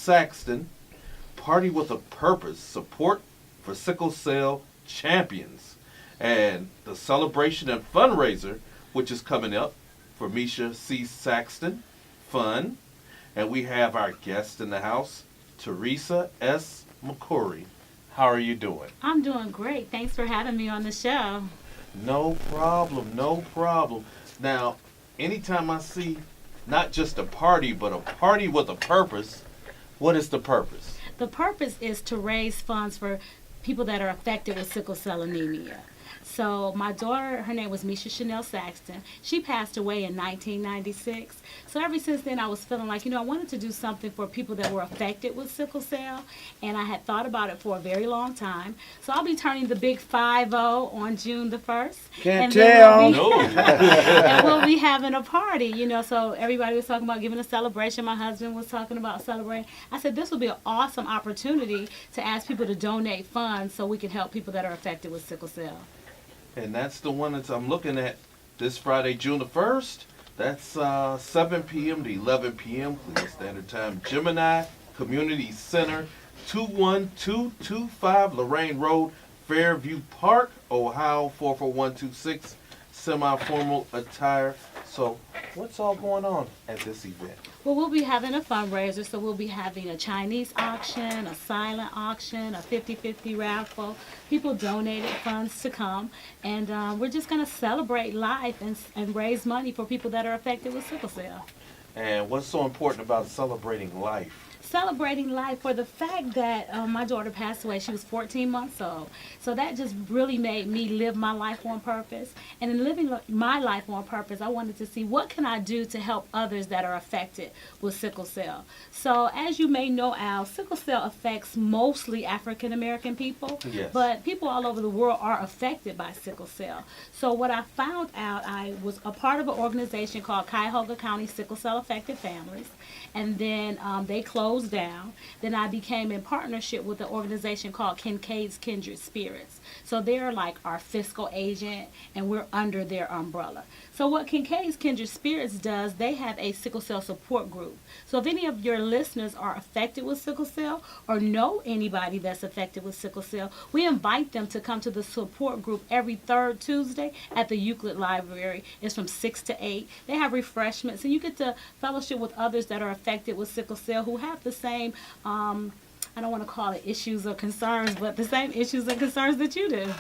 Saxton, Party with a Purpose, support for sickle cell champions, and the celebration and fundraiser, which is coming up for Meesha Saxton Fund. And we have our guest in the house, Teresa S. McCurry. How are you doing? I'm doing great. Thanks for having me on the show. No problem, no problem. Now, anytime I see not just a party, but a party with a purpose, what is the purpose? The purpose is to raise funds for people that are affected with sickle cell anemia. So my daughter, her name was Meesha Saxton. She passed away in 1996. So ever since then, I was feeling like, I wanted to do something for people that were affected with sickle cell, and I had thought about it for a very long time. So I'll be turning the big 50 on June the 1st. Can't tell. No. And we'll be having a party, so everybody was talking about giving a celebration. My husband was talking about celebrating. I said this would be an awesome opportunity to ask people to donate funds so we can help people that are affected with sickle cell. And that's the one that I'm looking at this Friday, June the 1st. That's 7 p.m. to 11 p.m. Cleveland Standard Time. Gemini Community Center, 21225 Lorain Road, Fairview Park, Ohio, 44126. Semi-formal attire. So what's all going on at this event? Well, we'll be having a fundraiser, so we'll be having a Chinese auction, a silent auction, a 50-50 raffle. People donated funds to come, and we're just going to celebrate life and raise money for people that are affected with sickle cell. And what's so important about celebrating life? Celebrating life for the fact that my daughter passed away. She was 14 months old. So that just really made me live my life on purpose. And in living my life on purpose, I wanted to see what can I do to help others that are affected with sickle cell. So as you may know, Al, sickle cell affects mostly African American people. Yes. But people all over the world are affected by sickle cell. So what I found out, I was a part of an organization called Cuyahoga County Sickle Cell Affected Families. And then they closed down. Then I became in partnership with an organization called Kincaid's Kindred Spirits. So they're like our fiscal agent, and we're under their umbrella. So what Kincaid's Kindred Spirits does, they have a sickle cell support group. So if any of your listeners are affected with sickle cell or know anybody that's affected with sickle cell, we invite them to come to the support group every third Tuesday at the Euclid Library. It's from 6 to 8. They have refreshments, and you get to fellowship with others that are affected with sickle cell who have the same, I don't want to call it issues or concerns, but the same issues and concerns that you do.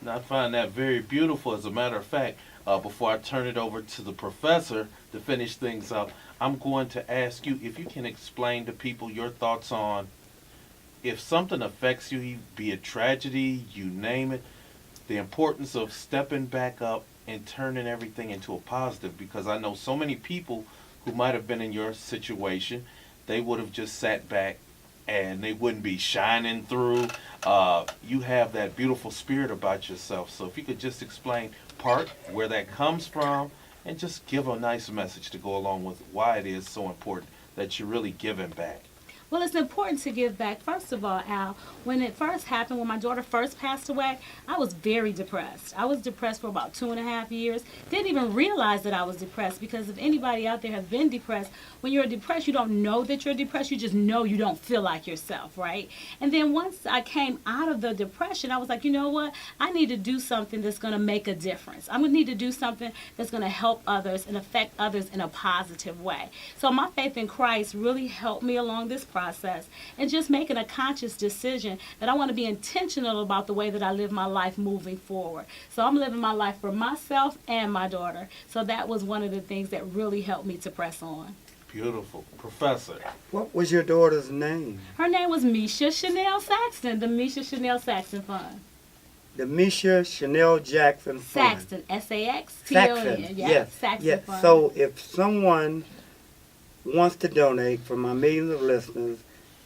I find that very beautiful. As a matter of fact, before I turn it over to the professor to finish things up, I'm going to ask you if you can explain to people your thoughts on if something affects you, be it tragedy, you name it, the importance of stepping back up and turning everything into a positive. Because I know so many people who might have been in your situation, they would have just sat back and they wouldn't be shining through. You have that beautiful spirit about yourself. So if you could just explain where that comes from, and just give a nice message to go along with why it is so important that you're really giving back. Well, it's important to give back. First of all, Al, when it first happened, when my daughter first passed away, I was very depressed. I was depressed for about 2.5 years. Didn't even realize that I was depressed, because if anybody out there has been depressed, when you're depressed, you don't know that you're depressed. You just know you don't feel like yourself, right? And then once I came out of the depression, I was like, you know what? I need to do something that's going to make a difference. I'm going to need to do something that's going to help others and affect others in a positive way. So my faith in Christ really helped me along this process, and just making a conscious decision that I want to be intentional about the way that I live my life moving forward. So I'm living my life for myself and my daughter. So that was one of the things that really helped me to press on. Beautiful. Professor. What was your daughter's name? Her name was Meesha Saxton, the Meesha Saxton Fund. The Meesha Jackson Fund. Saxton, S-A-X-T-O-N. Saxton, Yes. Saxton yes. Fund. So if someone wants to donate from our millions of listeners,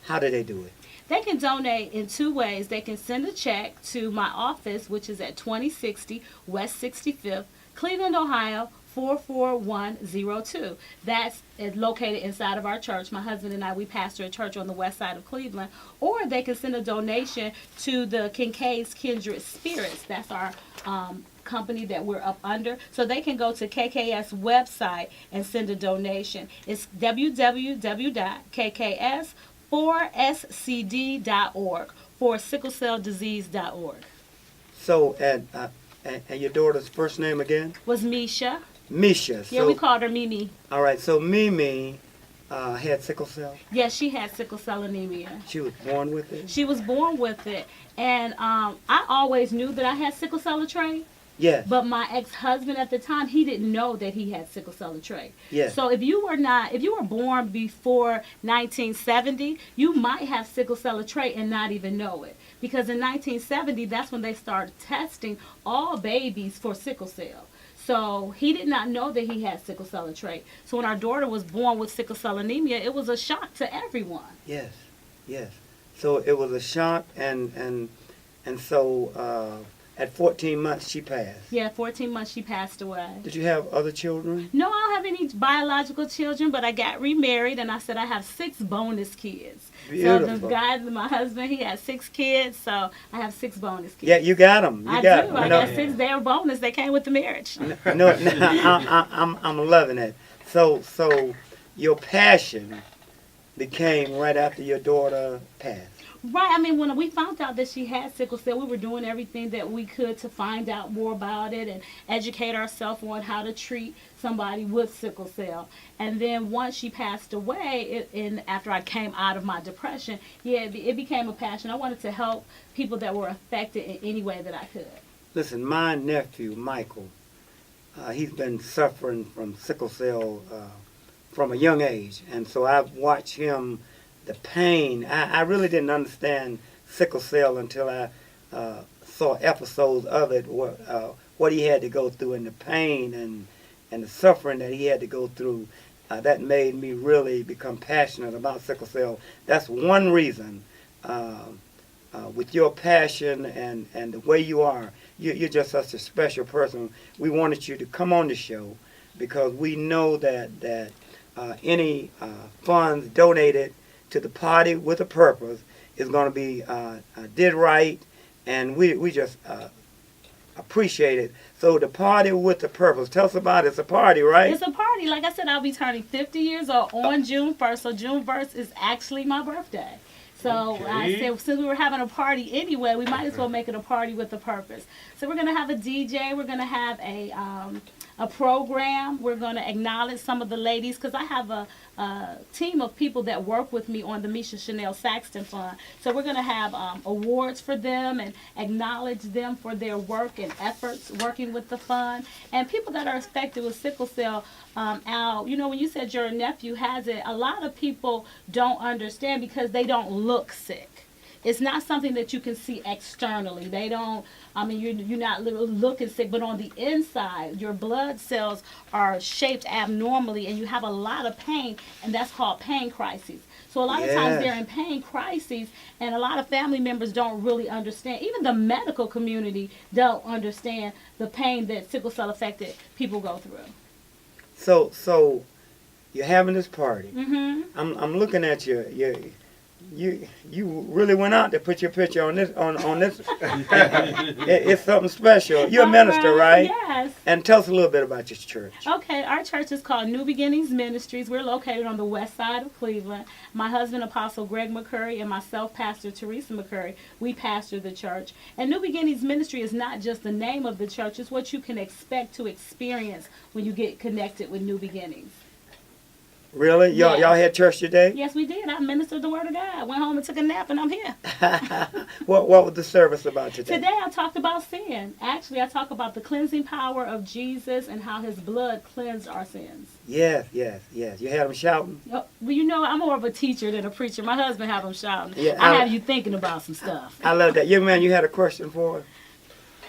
how do they do it? They can donate in two ways. They can send a check to my office, which is at 2060 West 65th, Cleveland, Ohio, 44102. That's located inside of our church. My husband and I, we pastor a church on the west side of Cleveland. Or they can send a donation to the Kincaid's Kindred Spirits. That's our company that we're up under. So they can go to KKS website and send a donation. It's www.kks 4scd.org, for sicklecelldisease.org. So, and your daughter's first name again? Was Meesha. Meesha. Yeah, So, we called her Mimi. all right, so Mimi had sickle cell. Yes, she had sickle cell anemia. She was born with it? She was born with it. And I always knew that I had sickle cell trait. Yes. But my ex-husband at the time, he didn't know that he had sickle cell trait. Yes. So if you were born before 1970, you might have sickle cell trait and not even know it. Because in 1970, that's when they started testing all babies for sickle cell. So he did not know that he had sickle cell trait. So when our daughter was born with sickle cell anemia, it was a shock to everyone. Yes. Yes. So it was a shock, and so at 14 months she passed. Yeah, 14 months she passed away. Did you have other children? No, I don't have any biological children, but I got remarried, and I said I have 6 bonus kids. Beautiful. So the guy, my husband, he had 6 kids, so I have 6 bonus kids. Yeah, you got them. I got do. 'em. I No, got 6. They were bonus. They came with the marriage. no, I'm loving it. So your passion became right after your daughter passed. Right. I mean, when we found out that she had sickle cell, we were doing everything that we could to find out more about it and educate ourselves on how to treat somebody with sickle cell. And then once she passed away, and after I came out of my depression, it became a passion. I wanted to help people that were affected in any way that I could. Listen, my nephew, Michael, he's been suffering from sickle cell from a young age. And so I've watched him, the pain. I really didn't understand sickle cell until I saw episodes of it, what he had to go through, and the pain and the suffering that he had to go through. That made me really become passionate about sickle cell. That's one reason, with your passion and the way you are, you're just such a special person. We wanted you to come on the show because we know that any funds donated to the Party with a Purpose is going to be did right, and we just appreciate it. So the Party with a Purpose, tell us about it. It's a party, right? It's a party. Like I said, I'll be turning 50 years old on June 1st. So June 1st is actually my birthday. So I said, since we were having a party anyway, we might as well make it a party with a purpose. So we're going to have a DJ. We're going to have a program. We're going to acknowledge some of the ladies because I have a team of people that work with me on the Meesha Saxton Fund. So we're going to have awards for them and acknowledge them for their work and efforts working with the fund. And people that are affected with sickle cell, Al, you know, when you said your nephew has it, a lot of people don't understand because they don't look sick. It's not something that you can see externally. They don't, I mean, you're not looking sick, but on the inside, your blood cells are shaped abnormally and you have a lot of pain, and that's called pain crises. So a lot of times they're in pain crises, and a lot of family members don't really understand. Even the medical community don't understand the pain that sickle cell affected people go through. So you're having this party. Mm-hmm. I'm looking at you. You really went out to put your picture on this on this. It's something special. You're a minister, right? Yes. And tell us a little bit about your church. Okay, our church is called New Beginnings Ministries. We're located on the west side of Cleveland. My husband, Apostle Greg McCurry, and myself, Pastor Teresa McCurry, we pastor the church. And New Beginnings Ministry is not just the name of the church, it's what you can expect to experience when you get connected with New Beginnings. Really? Y'all had church today? Yes, we did. I ministered the Word of God. I went home and took a nap, and I'm here. What was the service about today? Today I talked about sin. Actually, I talk about the cleansing power of Jesus and how his blood cleansed our sins. Yes. You had them shouting? Well, you know, I'm more of a teacher than a preacher. My husband have them shouting. Yeah, I have you thinking about some stuff. I love that. Young man, you had a question for us?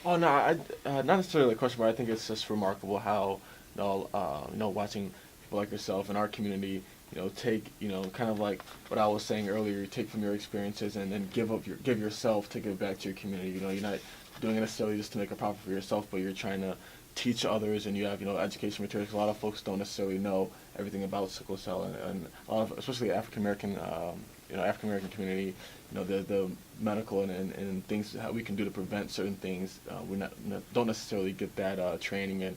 Oh, no, I not necessarily a question, but I think it's just remarkable how, watching people like yourself in our community, take, kind of like what I was saying earlier, take from your experiences and then give yourself to give back to your community. You're not doing it necessarily just to make a profit for yourself, but you're trying to teach others, and you have, education materials. A lot of folks don't necessarily know everything about sickle cell, and a lot of, especially African American community, the medical and things how we can do to prevent certain things. We don't necessarily get that training, and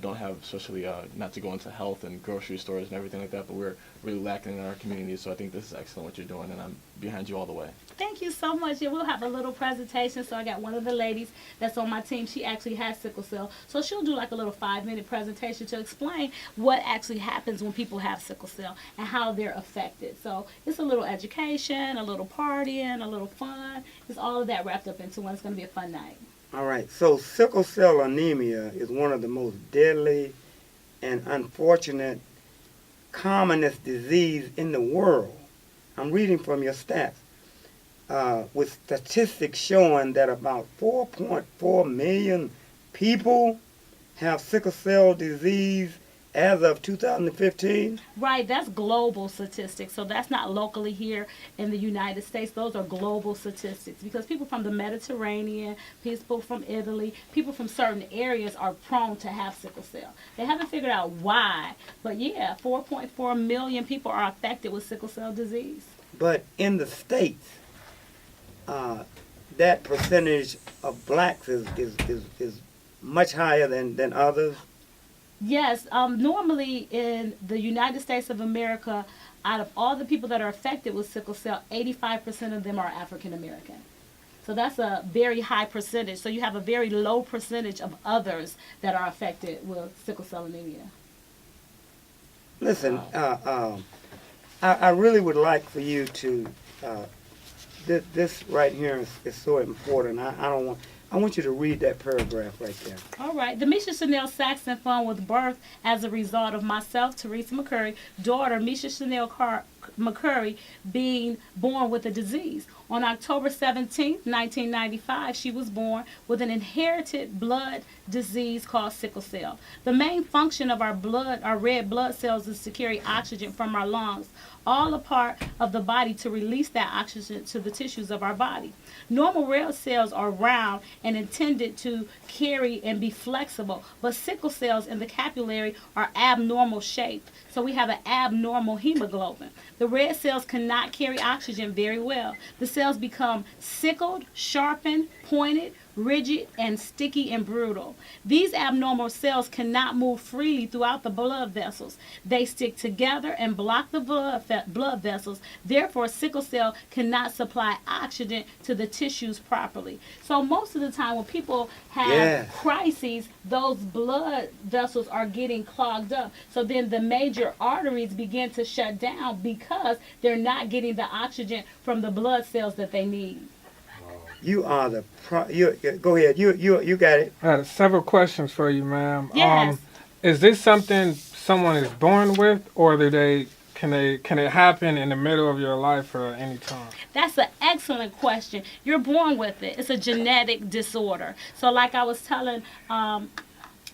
don't have, especially not to go into health and grocery stores and everything like that, but we're really lacking in our community. So I think this is excellent what you're doing, and I'm behind you all the way. Thank you so much. Yeah, we'll have a little presentation. So I got one of the ladies that's on my team. She actually has sickle cell. So she'll do like a little 5-minute presentation to explain what actually happens when people have sickle cell and how they're affected. So it's a little education, a little partying, a little fun. It's all of that wrapped up into one. It's going to be a fun night. All right. So sickle cell anemia is one of the most deadly and unfortunate commonest disease in the world. I'm reading from your stats. With statistics showing that about 4.4 million people have sickle cell disease as of 2015. Right, that's global statistics. So that's not locally here in the United States. Those are global statistics because people from the Mediterranean, people from Italy, people from certain areas are prone to have sickle cell. They haven't figured out why, but yeah, 4.4 million people are affected with sickle cell disease. But in the States, that percentage of blacks is much higher than others. Yes, normally in the United States of America, out of all the people that are affected with sickle cell, 85% of them are African American. So that's a very high percentage. So you have a very low percentage of others that are affected with sickle cell anemia. Listen, I really would like for you to. This right here is so important. I want you to read that paragraph right there. All right. The Meesha Chanel Saxton Fund was birthed as a result of myself, Teresa McCurry, daughter Meesha Chanel McCurry, being born with a disease. On October 17, 1995, she was born with an inherited blood disease called sickle cell. The main function of our red blood cells, is to carry oxygen from our lungs, all a part of the body, to release that oxygen to the tissues of our body. Normal red cells are round and intended to carry and be flexible, but sickle cells in the capillary are abnormal shaped. So we have an abnormal hemoglobin. The red cells cannot carry oxygen very well. The cells become sickled, sharpened, pointed, rigid, and sticky and brutal. These abnormal cells cannot move freely throughout the blood vessels. They stick together and block the blood vessels. Therefore, sickle cell cannot supply oxygen to the tissues properly. So most of the time when people have crises, those blood vessels are getting clogged up. So then the major arteries begin to shut down because they're not getting the oxygen from the blood cells that they need. You are the go ahead. You got it. I had several questions for you, ma'am. Yes. Is this something someone is born with, or can it happen in the middle of your life or any time? That's an excellent question. You're born with it. It's a genetic disorder. So like I was telling Al.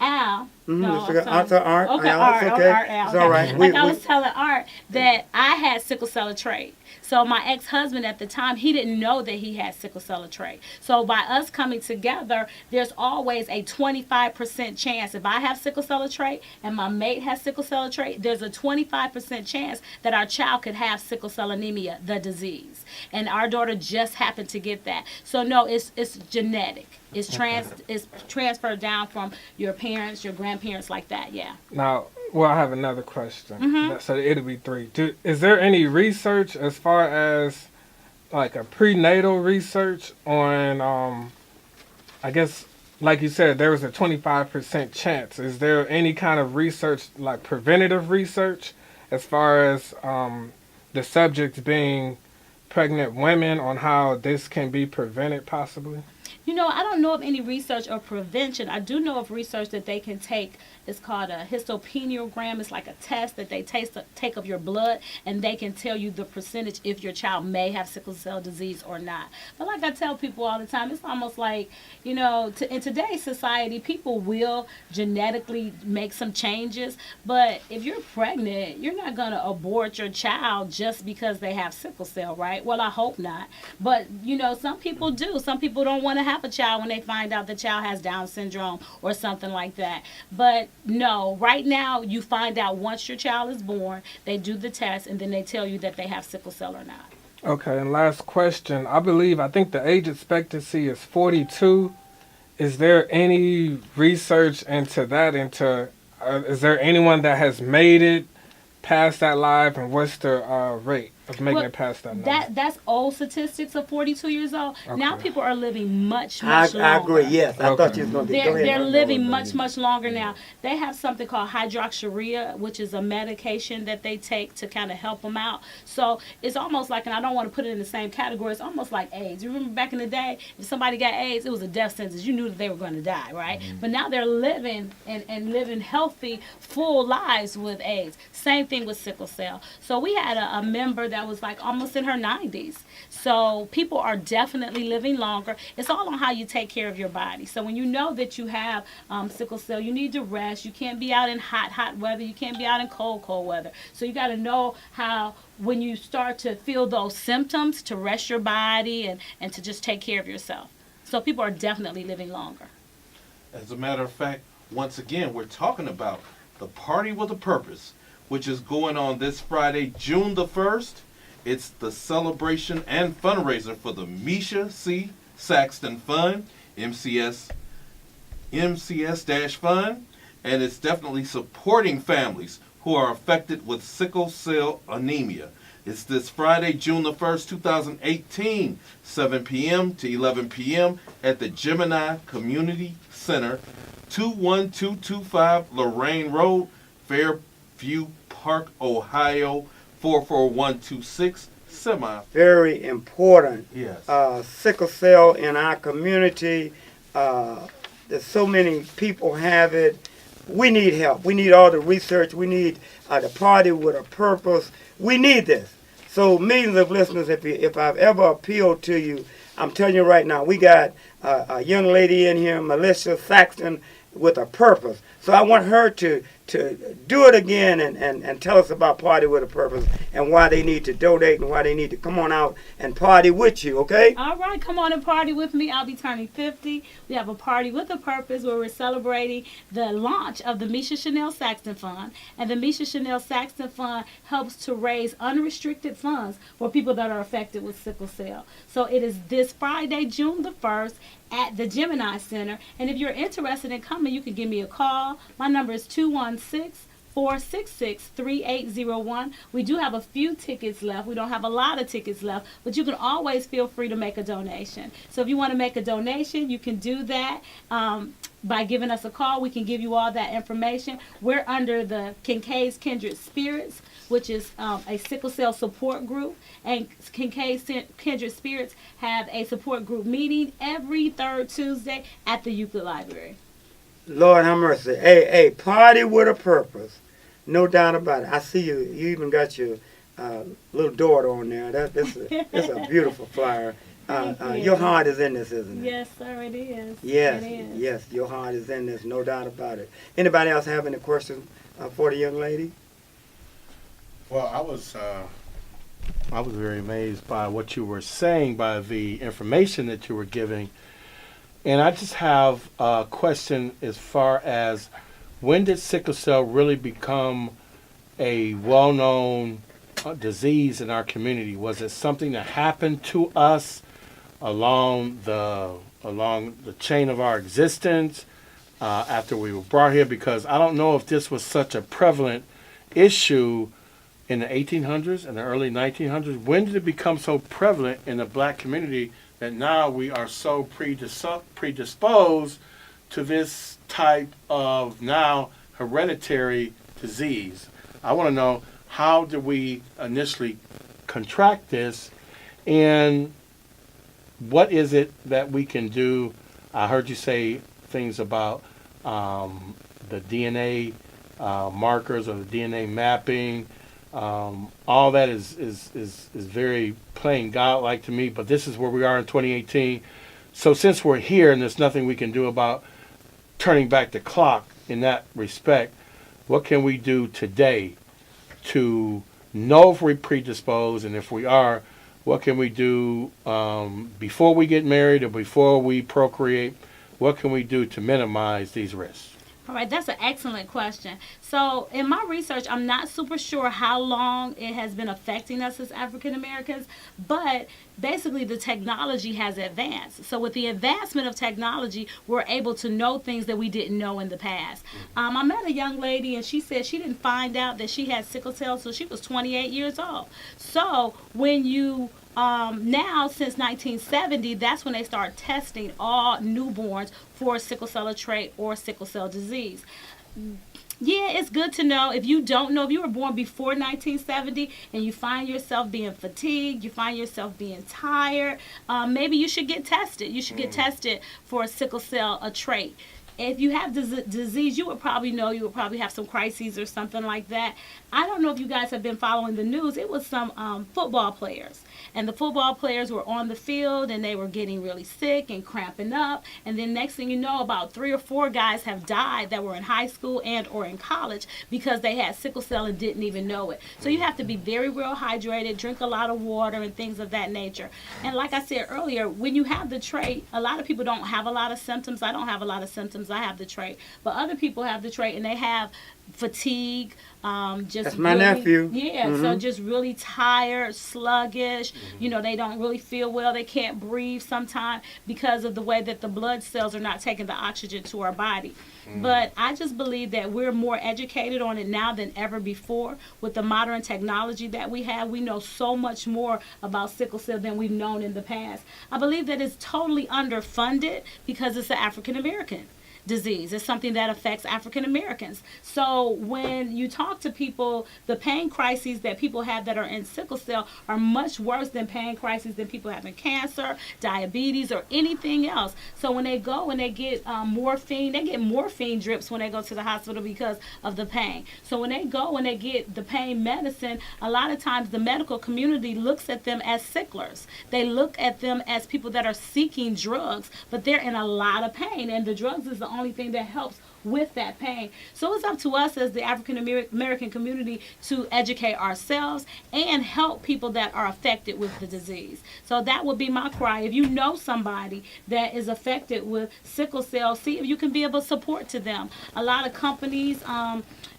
Art. Okay, Art. Art. It's all right. Like I was telling Art that I had sickle cell trait. So my ex-husband at the time, he didn't know that he had sickle cell trait. So by us coming together, there's always a 25% chance. If I have sickle cell trait and my mate has sickle cell trait, there's a 25% chance that our child could have sickle cell anemia, the disease. And our daughter just happened to get that. So no, it's genetic. It's transferred down from your parents, your grandparents, like that. Yeah. Now, well, I have another question. Mm-hmm. So it'll be 3. Is there any research as far as like a prenatal research on, I guess, like you said, there was a 25% chance. Is there any kind of research, like preventative research, as far as the subjects being pregnant women, on how this can be prevented possibly? You know, I don't know of any research or prevention. I do know of research that they can take. It's called a histopenogram. It's like a test that they take of your blood, and they can tell you the percentage if your child may have sickle cell disease or not. But like I tell people all the time, it's almost like, you know, in today's society, people will genetically make some changes. But if you're pregnant, you're not going to abort your child just because they have sickle cell, right? Well, I hope not. But, you know, some people do. Some people don't want to have a child when they find out the child has Down syndrome or something like that. But no, right now you find out once your child is born, they do the test, and then they tell you that they have sickle cell or not. Okay, and last question. I think the age expectancy is 42. is there any research into that? Is there anyone that has made it past that live, and what's the rate of making it past that number? That's old statistics of 42 years old. Now Okay. people are living much I longer. agree. Yes, I thought you was going to go ahead. They're living much longer now. They have something called hydroxyurea, which is a medication that they take to kind of help them out. So it's almost like, and I don't want to put it in the same category, it's almost like AIDS. You remember back in the day, if somebody got AIDS, it was a death sentence. You knew that they were going to die, right? But now they're living and living healthy, full lives with AIDS. Same thing with sickle cell. So we had a member that was like almost in her 90s. So people are definitely living longer. It's all on how you take care of your body. So when you know that you have sickle cell, you need to rest. You can't be out in hot weather. You can't be out in cold weather. So you got to know how, when you start to feel those symptoms, to rest your body and to just take care of yourself. So people are definitely living longer. As a matter of fact, once again, we're talking about the Party with a Purpose, which is going on this Friday, June the 1st. It's the celebration and fundraiser for the Meesha C. Saxton Fund, MCS-Fund, and it's definitely supporting families who are affected with sickle cell anemia. It's this Friday, June the 1st, 2018, 7 p.m. to 11 p.m. at the Gemini Community Center, 21225 Lorain Road, Fairview Park, Ohio, 44126, Very important. Yes. Sickle cell in our community. There's so many people have it. We need help. We need all the research. We need the Party with a Purpose. We need this. So millions of listeners, if I've ever appealed to you, I'm telling you right now, we got a young lady in here, Melissa Saxton, with a purpose. So I want her to do it again and tell us about Party with a Purpose and why they need to donate and why they need to come on out and party with you, okay? All right, come on and party with me. I'll be turning 50. We have a Party with a Purpose where we're celebrating the launch of the Meesha Chanel Saxton Fund. And the Meesha Chanel Saxton Fund helps to raise unrestricted funds for people that are affected with sickle cell. So it is this Friday, June the 1st, at the Gemini Center. And if you're interested in coming, you can give me a call. My number is 216-466-3801. We do have a few tickets left. We don't have a lot of tickets left, but you can always feel free to make a donation. So if you want to make a donation, you can do that by giving us a call. We can give you all that information. We're under the Kincaid's Kindred Spirits, which is a sickle cell support group. And Kincaid's Kindred Spirits have a support group meeting every third Tuesday at the Euclid Library. Lord have mercy. Hey, Party with a Purpose. No doubt about it. I see you. You even got your little daughter on there. That's a beautiful flyer. Your heart is in this, isn't it? Yes, sir, it is. Yes, It is. yes, your heart is in this, no doubt about it. Anybody else have any questions for the young lady? Well, I was very amazed by what you were saying, by the information that you were giving. And I just have a question as far as, when did sickle cell really become a well-known disease in our community? Was it something that happened to us along the chain of our existence after we were brought here? Because I don't know if this was such a prevalent issue in the 1800s and the early 1900s. When did it become so prevalent in the black community that now we are so predisposed to this type of now hereditary disease? I want to know, how did we initially contract this, and what is it that we can do? I heard you say things about the DNA markers or the DNA mapping. All that is very plain godlike to me, but this is where we are in 2018. So since we're here and there's nothing we can do about turning back the clock in that respect, what can we do today to know if we're predisposed, and if we are, what can we do before we get married or before we procreate? What can we do to minimize these risks? All right, that's an excellent question. So, in my research, I'm not super sure how long it has been affecting us as African Americans, but basically the technology has advanced. So, with the advancement of technology, we're able to know things that we didn't know in the past. I met a young lady, and she said she didn't find out that she had sickle cell until she was 28 years old. So, when you now, since 1970, that's when they start testing all newborns for sickle cell trait or sickle cell disease. Yeah, it's good to know. If you don't know, if you were born before 1970 and you find yourself being fatigued, you find yourself being tired, maybe you should get tested. You should get tested for sickle cell trait. If you have disease, you would probably know, you would probably have some crises or something like that. I don't know if you guys have been following the news. It was some football players. And the football players were on the field and they were getting really sick and cramping up. And then next thing you know, about 3 or 4 guys have died that were in high school and or in college because they had sickle cell and didn't even know it. So you have to be very well hydrated, drink a lot of water and things of that nature. And like I said earlier, when you have the trait, a lot of people don't have a lot of symptoms. I don't have a lot of symptoms. I have the trait. But other people have the trait and they have fatigue, just That's my really, nephew. Yeah, so just really tired, sluggish. You know, they don't really feel well. They can't breathe sometimes because of the way that the blood cells are not taking the oxygen to our body. But I just believe that we're more educated on it now than ever before. With the modern technology that we have, we know so much more about sickle cell than we've known in the past. I believe that it's totally underfunded because it's an African American disease. It's something that affects African Americans. So when you talk to people, the pain crises that people have that are in sickle cell are much worse than pain crises that people have in cancer, diabetes, or anything else. So when they go and they get morphine, they get morphine drips when they go to the hospital because of the pain. So when they go and they get the pain medicine, a lot of times the medical community looks at them as sicklers. They look at them as people that are seeking drugs, but they're in a lot of pain, and the drugs is the only thing that helps with that pain. So it's up to us as the African American community to educate ourselves and help people that are affected with the disease. So that would be my cry. If you know somebody that is affected with sickle cell, see if you can be able to support to them. A lot of companies,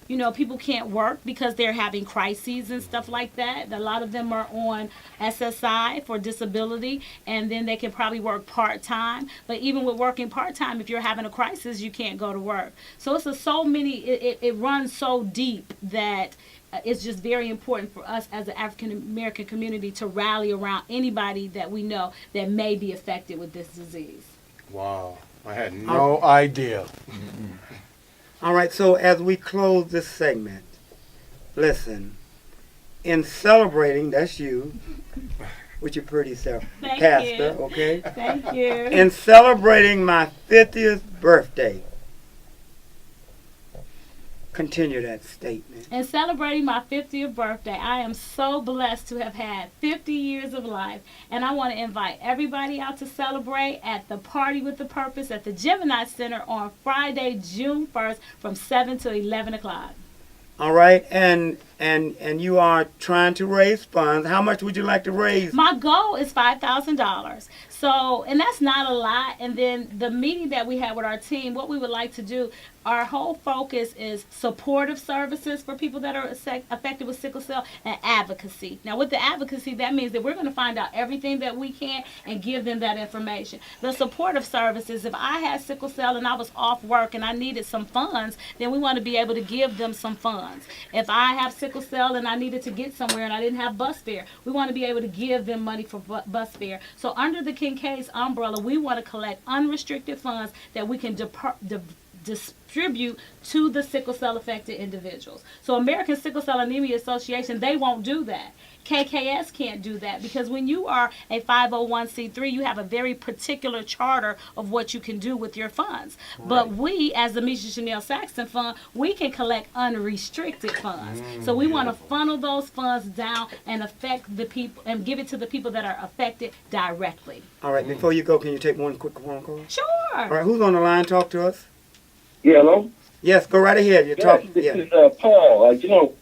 you know, people can't work because they're having crises and stuff like that. A lot of them are on SSI for disability, and then they can probably work part-time. But even with working part-time, if you're having a crisis, you can't go to work. So it's it runs so deep that it's just very important for us as an African American community to rally around anybody that we know that may be affected with this disease. Wow, I had no idea. All right, so as we close this segment, listen, in celebrating, that's you, with your pretty self, Thank Pastor, you. okay? Thank you. In celebrating my 50th birthday, continue that statement. In celebrating my 50th birthday, I am so blessed to have had 50 years of life. And I want to invite everybody out to celebrate at the Party with the Purpose at the Gemini Center on Friday, June 1st from 7 to 11 o'clock. All right, and you are trying to raise funds. How much would you like to raise? My goal is $5,000. So, and that's not a lot. And then the meeting that we had with our team, what we would like to do, our whole focus is supportive services for people that are affected with sickle cell and advocacy. Now, with the advocacy, that means that we're going to find out everything that we can and give them that information. The supportive services, if I had sickle cell and I was off work and I needed some funds, then we want to be able to give them some funds. If I have sickle cell and I needed to get somewhere and I didn't have bus fare, we want to be able to give them money for bus fare. So under the Kincaid's umbrella, we want to collect unrestricted funds that we can distribute to the sickle cell affected individuals. So American Sickle Cell Anemia Association, they won't do that. KKS can't do that because when you are a 501c3, you have a very particular charter of what you can do with your funds. Right. But we, as the meesha Saxton Fund, we can collect unrestricted funds. So we want to funnel those funds down and affect the people and give it to the people that are affected directly. All right, before you go, can you take one quick phone call? Sure. All right, who's on the line? Talk to us. Yeah, hello? Yes, go right ahead. You're talking. This is Paul. You know,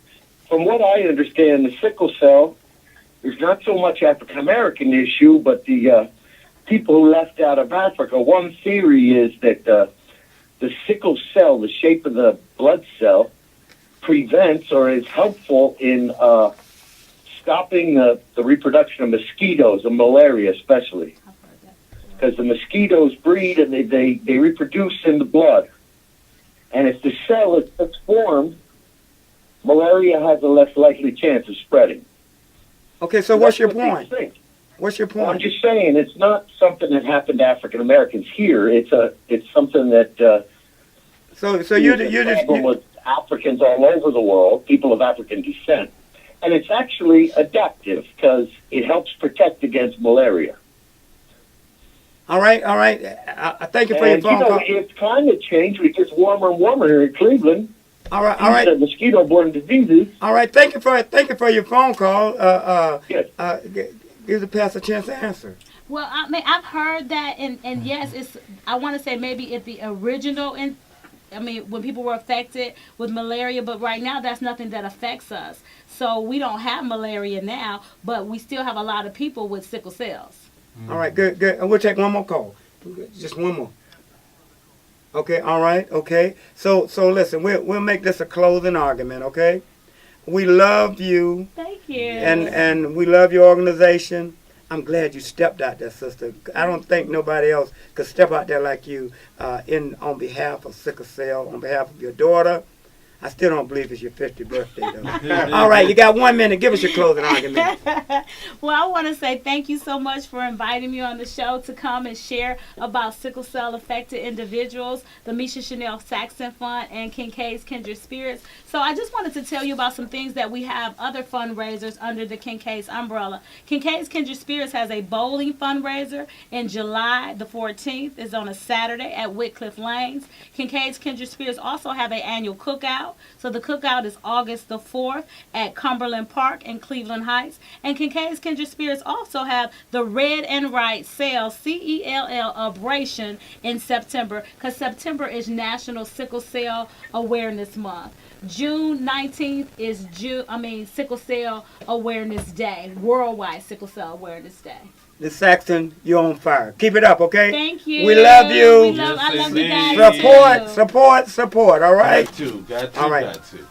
from what I understand, the sickle cell is not so much African-American issue, but the people who left out of Africa. One theory is that the sickle cell, the shape of the blood cell, prevents or is helpful in stopping the reproduction of mosquitoes and malaria especially. Because the mosquitoes breed and they reproduce in the blood. And if the cell is transformed, malaria has a less likely chance of spreading. Okay, so what's your point? What's your Well, I'm point? just saying it's not something that happened to African Americans here. It's something that So is you a problem with Africans all over the world, people of African descent. And it's actually adaptive because it helps protect against malaria. all right. I thank you for your And, phone call. if climate change, it gets warmer and warmer here in Cleveland. All right, These are mosquito-borne diseases. all right. Thank you for your phone call. Yes. Give the pastor a chance to answer. Well, I mean, I've heard that, and yes, it's. I want to say maybe if the original, when people were affected with malaria, but right now that's nothing that affects us. So we don't have malaria now, but we still have a lot of people with sickle cells. All right, good. And we'll take one more call. Just one more. Okay, all right, okay. So listen, we'll make this a closing argument, okay? We love you, Thank you. and we love your organization. I'm glad you stepped out there, sister. I don't think nobody else could step out there like you on behalf of sickle cell, on behalf of your daughter. I still don't believe it's your 50th birthday, though. All right, you got 1 minute. Give us your closing argument. Well, I want to say thank you so much for inviting me on the show to come and share about sickle cell affected individuals, the Meesha Chanel Saxton Fund, and Kincaid's Kindred Spirits. So I just wanted to tell you about some things that we have other fundraisers under the Kincaid's umbrella. Kincaid's Kindred Spirits has a bowling fundraiser in July the 14th. It's on a Saturday at Whitcliffe Lanes. Kincaid's Kindred Spirits also have an annual cookout. So the cookout is August the 4th at Cumberland Park in Cleveland Heights. And Kincaid's Kindred Spirits also have the Red and Right Cell, CELL, Abrasion in September, because September is National Sickle Cell Awareness Month. June 19th is Sickle Cell Awareness Day, Worldwide Sickle Cell Awareness Day. Miss Saxton, you're on fire. Keep it up, okay? Thank you. We love you. I love you guys. Support, all right? Got to. All right. Got to.